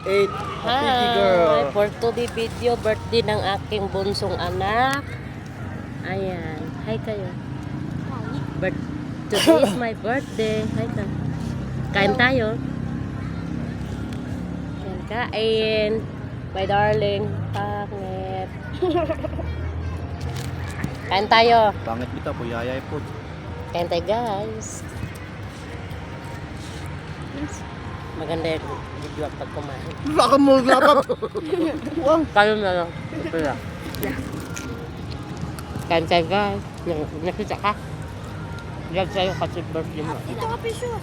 8. Happy girl. Hi! For today video, birthday ng aking bunsong anak. Ayan. Hi kayo. Today is my birthday. Hi ka. Kain tayo. Kain. My darling. Pangit. Kain tayo. Pangit kita po, yayay po. Kain tayo guys. Maganda yung video pag kumain. Baka mo dapat. Kayo na lang. Ito lang. Kain tayo guys. Nakita ka? Vlog sa'yo kasi birthday mo. Ito ka pisyo.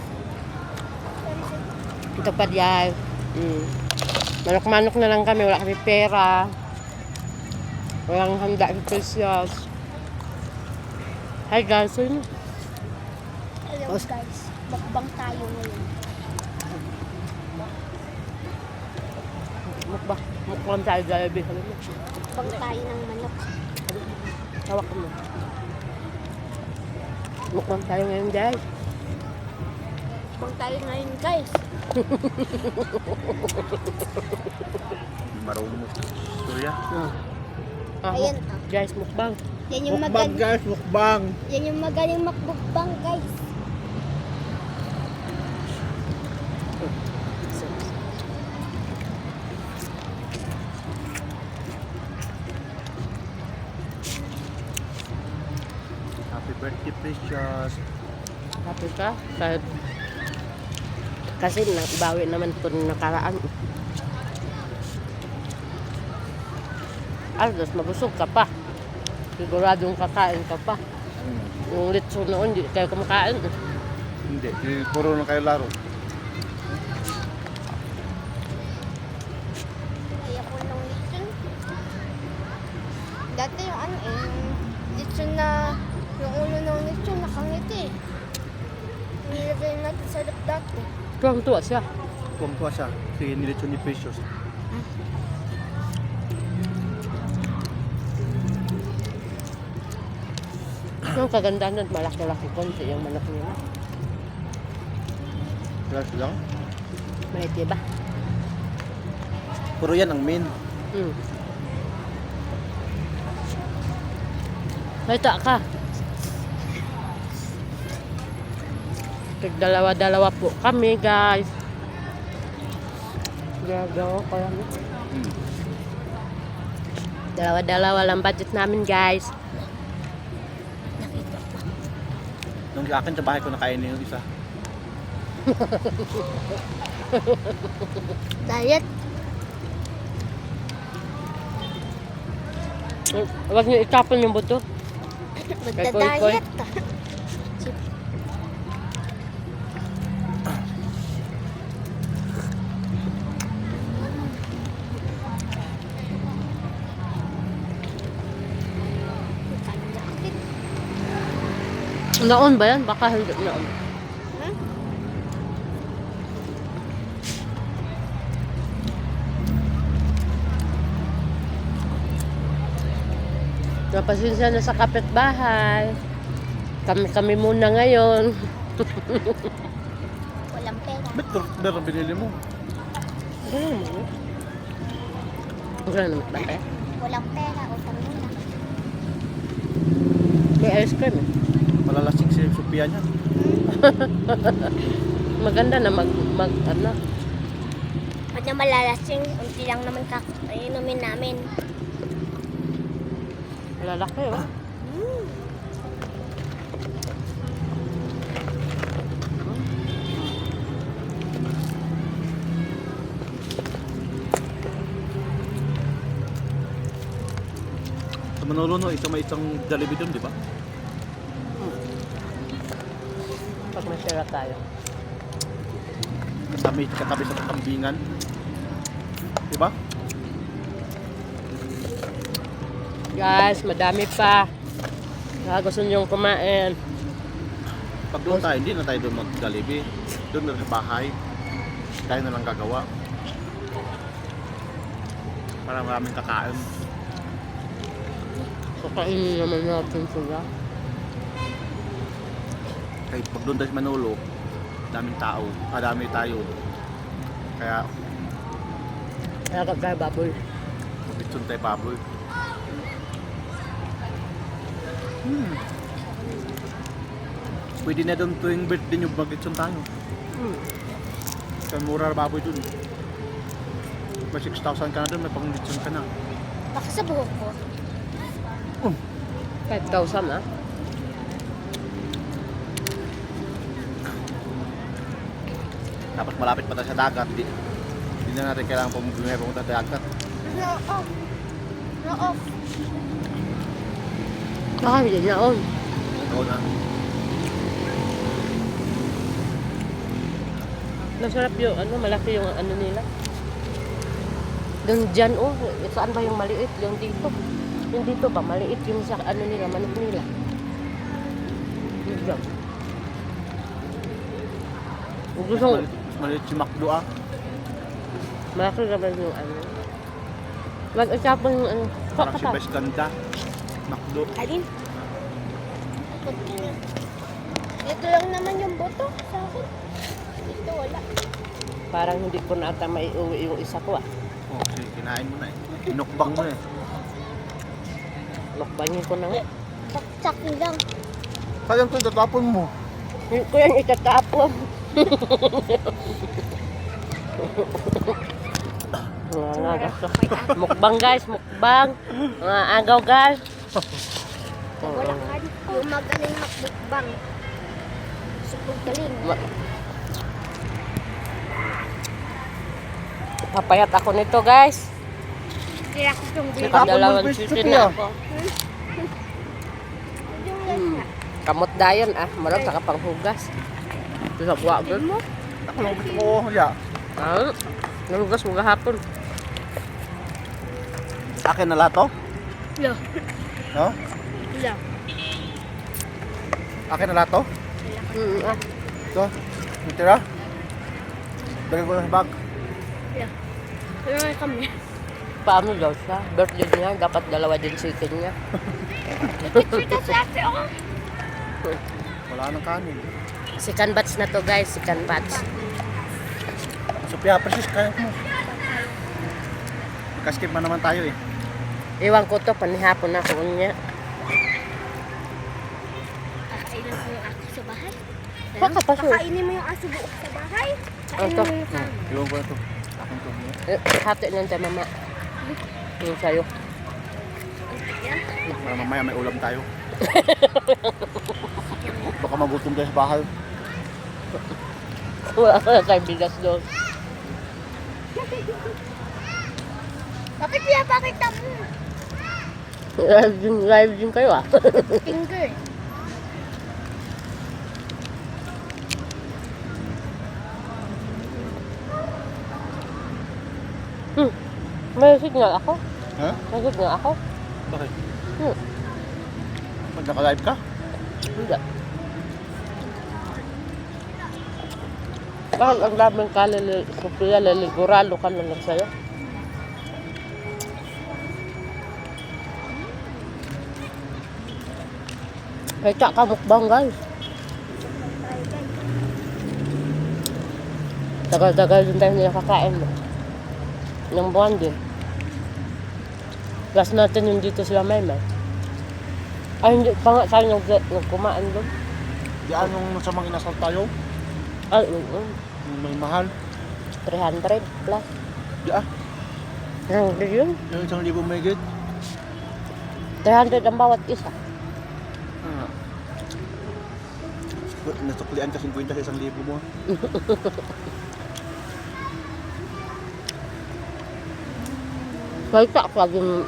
Ito pa diyan. Manok-manok na lang kami. Wala kami pera. Walang handa ng precious. Hi guys. Sino? Hello guys. Mukbang tayo ngayon. Mukbang tayo Jollibee. Mukbang tayo ng manok. Hawak mo. Mukbang tayo ngayon guys. Mukbang tayo ngayon guys. Marunong. Surya. Ayan, Guys, mukbang. Yan yung Mukbang magaling. guys, mukbang. Yan yung magaling makbukbang guys. Happy birthday, Precious. Happy ka? Kasi bawi naman ito ng nakaraan. Alas, mabusog ka pa. Siguradong kakain ka pa. Yung litso noon, hindi kayo kumakain. Hindi, puro na kayo laro. Kaya ko ng lechon. Dati yung ano eh, yung lechon na, yung ulo ng lechon nakangiti. Nilagay natin sa lap dati. Tuwang-tuwa siya. Tuwang-tuwa siya. Sige, nilito ni Precious. Yung kagandahan nun, malaki-laki konti yung manok niya. Plus lang. Maliit diba? Puro yan ang main. Malita ka. Dalawa-dalawa po kami guys. Gagawa ko lang. Dalawa-dalawa lang budget namin guys. Nung sa akin sa bahay ko nakain yung isa. Diet. Huwag niyo itapon yung buto. Magda-diet. Naon ba yan? Baka hindi naon. Napasensya na sa kapitbahay. Kami muna ngayon. Walang pera. Ba't meron binili mo? Ano naman ba? Walang pera. Utang muna. May ice cream eh. Malalasing si Sophia niya. Maganda na ano. Pag na malalasing, unti lang naman inumin namin. Lalaki oh. Sa Manolo no, may isang Jollibee doon, di ba? Pag masira tayo. Katabi sa kambingan. Di ba? Guys, madami pa. Baka gusto niyong kumain. Pag doon tayo, hindi na tayo doon mag-Jollibee. Doon na sa bahay. Tayo na lang gagawa. Para maraming kakain. Kakainin naman natin sila. Kahit pag doon tayo sa Manolo, daming tao, dami tayo. Kaya Nagag tayo baboy. Lechon tayo baboy. Pwede na doon tuwing birthday nyo mag-lechon tayo. Kaya mura baboy dun. May 6,000 ka na dun, may pang-lechon ka na. Baka sa buhok ko. 5,000 ah. Tapos malapit pa tayo sa dagat. Hindi na natin kailangan pumunta sa dagat. No off. No off. Baka hindi na on. Oo na. Masarap yung ano, malaki yung ano nila. Doon dyan oh, saan ba yung maliit? Yung dito. Yung dito ba, maliit yung sa ano nila, manok nila. Diyan. Gusto ko, Mas maliit si Macdo ah. malaki naman yung ano. Mag-usapon yung ano. Parang si Best Ganda. Macdo. Alin? Ito lang naman yung boto sa akin. Ito wala. Parang hindi ko na ata maiuwi yung isa ko ah. Oh, sige, kinain mo na eh. Inukbang mo eh. Lokbangin ko na nga. Saksakin lang. Sayang ko, tatapon mo. Hindi ko yan itatapon. Nga gusto. Mukbang guys, mukbang. Mga agaw guys. Wala ka. Yung magaling makbukbang. Super galing. Papayat ako nito guys. Kaya ko itong Sige. dito. Tapon mo Dalawang yung chicken recipe, na ah. ako. Yung lasa. Kamot dayon ah. Marag sa kapanghugas. Ito sa buwa girl. mo? Ako lang gusto ko, ya. Ah, nalugas mo gahapon. Akin na lahat to? Lo. No? Lo. Akin na lahat to? Ah. Ito? Yung tira? Lagay ko na sa bag. Lo. Pero nga kami. Paano daw siya? Birthday niya, dapat dalawa din chicken niya. Picture ka sa ate ako. Wala nang kanin. Second batch na to guys, second batch. Sophia, precis, kaya mo. Kaskip man naman tayo eh. Iwan ko to, panihapon na ko niya. Kakainin mo yung aso sa bahay. Kakapaso. Kakainin mo yung aso buok sa bahay. Kainin Ito. mo yung kami. Iwan ko na to. Akin to. Hati lang tayo mama. Yung sa'yo. Yan. Para mamaya may ulam tayo. Baka magutom tayo sa bahay. Wala ka na tayo bigas doon. Bakit pinapakita mo? Live din kayo ah. Finger. May signal ako. Ha? May signal ako. Bakit? Hmm. Pag naka-live ka? Hindi. Bakit ang daming ka, Sophia, liliguralo ka na lang sa'yo? Kaya ka mukbang guys. Tagal-tagal din tayo nila kakain. Ng buwan din. Last natin yung dito sila may. Ay, hindi pa nga tayo nagkumaan doon. Diyan yung sa mga inasal tayo. Ay, Yung may mahal. 300 plus. Diyan. Hindi yun. Yung 1,000 may git. 300 ang bawat isa. Nasuklian ka 50 sa 1,000 mo. Kaya pag yung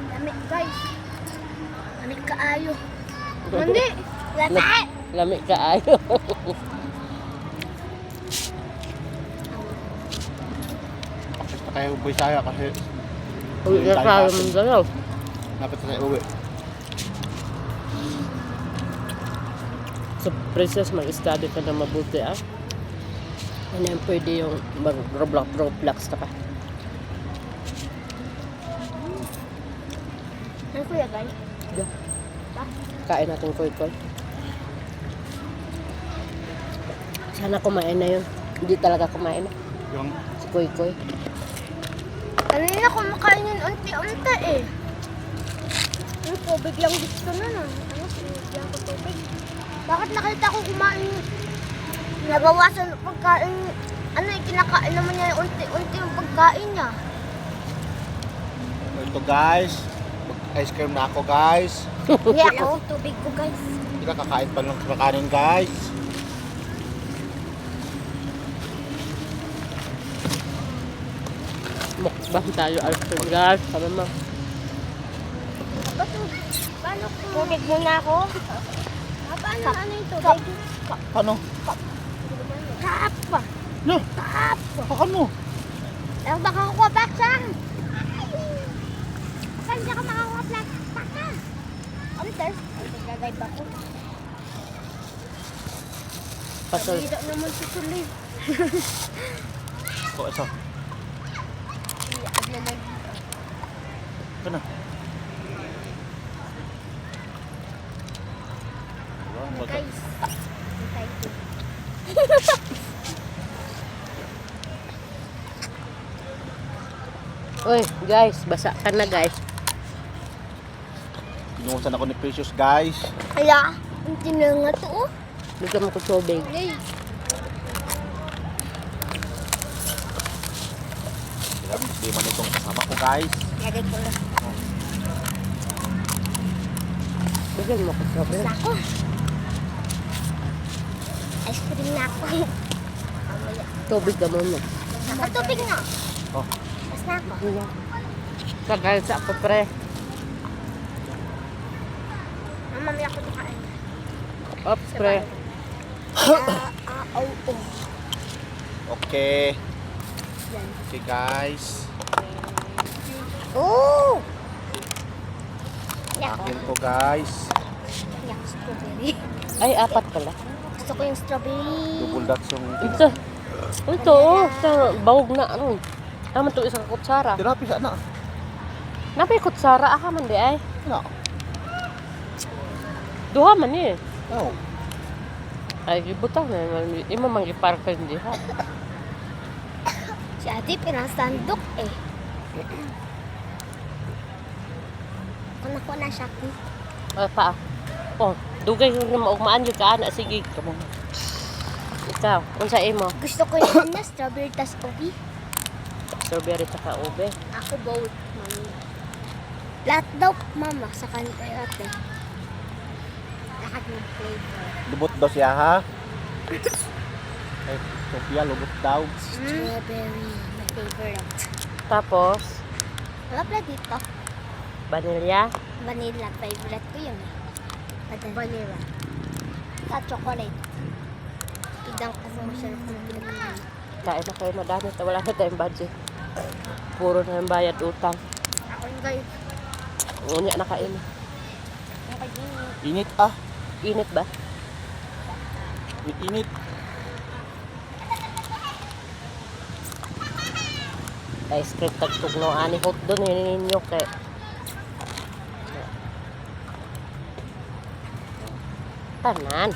Lamig guys. Lamig kaayo. Hindi. Lasa. lami ka ayo. Tapos na tayo uwi saya kasi Uwi na tayo ng dalaw. napit na tayo uwi. So, princess, mag-study ka na mabuti ah. Ano yung pwede yung mag-roblox ka pa. Ano kuya guys? Yeah. Kain natin koy-koy. Sana kumain na yun. Hindi talaga kumain na. Yung Si Koy Koy. Kanina kumakain yun unti-unti eh. Yung tubig lang gusto na na. Ano, sinigyan ko tubig. Bakit nakita ko kumain? Nabawasan ng pagkain. Ano eh, kinakain naman niya yung unti-unti yung pagkain niya. ito guys. Mag-ice cream na ako guys. Hindi ako tubig ko guys. Hindi na kakain pa ng makanin guys. Mukbang tayo ice cream guys. Sabi mo. Paano kung... Tubig muna ako. Paano ano yung tubig? Ano? Tap! No, Tap! ano? Ang baka ko pa siya. Saan siya ka makakuha plastic baka? Ano sir? Nagagay ba ko? Pasol. Hindi naman susulit. Ito, isa. Ito na. Guys. Hintay ko. Uy, guys, basa ka na guys. Pinuhusan ako ni Precious guys. Kaya, ang tinanga to oh. Bigyan mo ko tubig. Hey. Di man itong kasama ko guys. Lagay ko lang. Bigyan mo ko tubig. Basta ako. Ice cream na ako. Tubig ka muna. Nakatubig na. Oh, Basta ako. Kagalit sa ako pre. Mamaya ako dikain. Ops pre. Oh. okay. Yan. Okay guys. Oh! Akin to guys. Yak, strawberry. Ay, apat pala. Gusto ko yung strawberry. Double dots yung Ito. Ito, oh. Sa bawog na ano. Naman to isang kutsara. tirapi sa na. Napay kutsara aha man di ay. Ano? Duha man eh. Oh. Ay, gibutang na. Ima man giparka hindi ha. Si ate pinasandok eh. Kuna ko na siya. Pa. Oh, dugay yung maugmaan yung kaan. Sige, Come on. ikaw. Kung sa imo, Gusto ko yung na strawberry tas ubi. strawberry tsaka ube. Ako both, mami. Lahat daw, mama, sa kantay ate. Lahat ng flavor. Lubot daw siya ha. Ay, Sophia, lubot daw. Strawberry, my favorite. Tapos, Wala pala dito. vanilla. Vanilla, favorite ko yun eh. Vanilla. At chocolate. Tignan ko kung masarap na pinagkain. Kain na kayo madami. Wala na tayong budget. Puro na yung bayad utang. Ako yung guys. Unya na kain. Init ah. Init ba? Init. Ice cream tagtugno. Ani hot doon. Hinin ninyo kay. Tanan.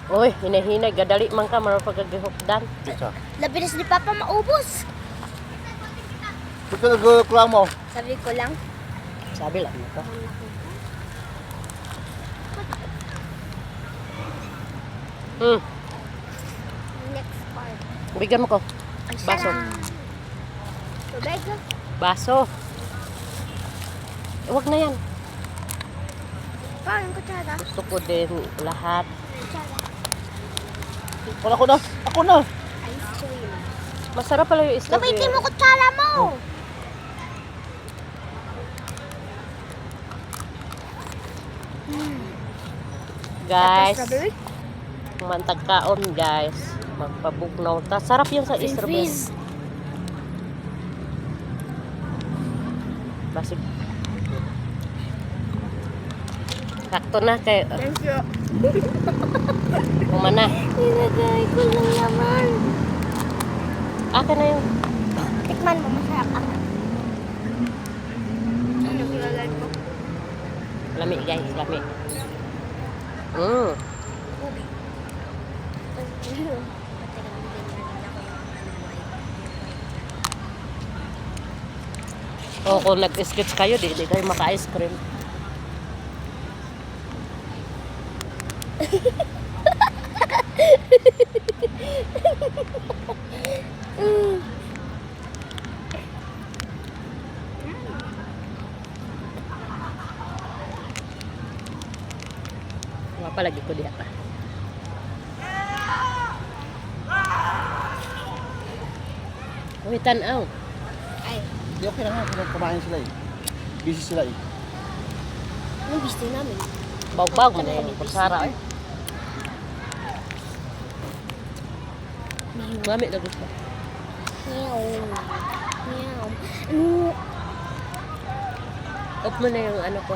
Uy, hinahinay. Gadali man ka. Maro pagkagihokdan. Isa. Labinis ni Papa maubos. Ito nagreklamo. Sabi ko lang. Sabi lang mo ka. Next part. Bigyan mo ko. Baso. Tubig. Baso. Huwag na yan. Parang kutsara. Gusto ko din lahat. Kutsara. Wala ko na. Ako na. Ice cream. Masarap pala yung strawberry. Gamitin mo kutsara mo. Guys, Strawberry? mantag kaon guys. Magpabugnaw ta. Sarap yung sa strawberry. Freeze. Basig. Sakto na kay Thank you. kumana. Nilagay ko lang naman. Akin na yung Tikman mo, masarap ako. Ano nilagay ko? lami guys, lami. Ubi. O kung nag-sketch kayo, di kayo maka-ice cream. Wala pa lagi ko diha pa. Uy, tanaw. Ay, Di okay na nga, kung kumain sila eh. Busy sila eh. anong gusto namin? Bawg-bawg mo na yung kutsara eh. Mami na gusto. Meow. Meow. Ano? Off mo na yung ano ko.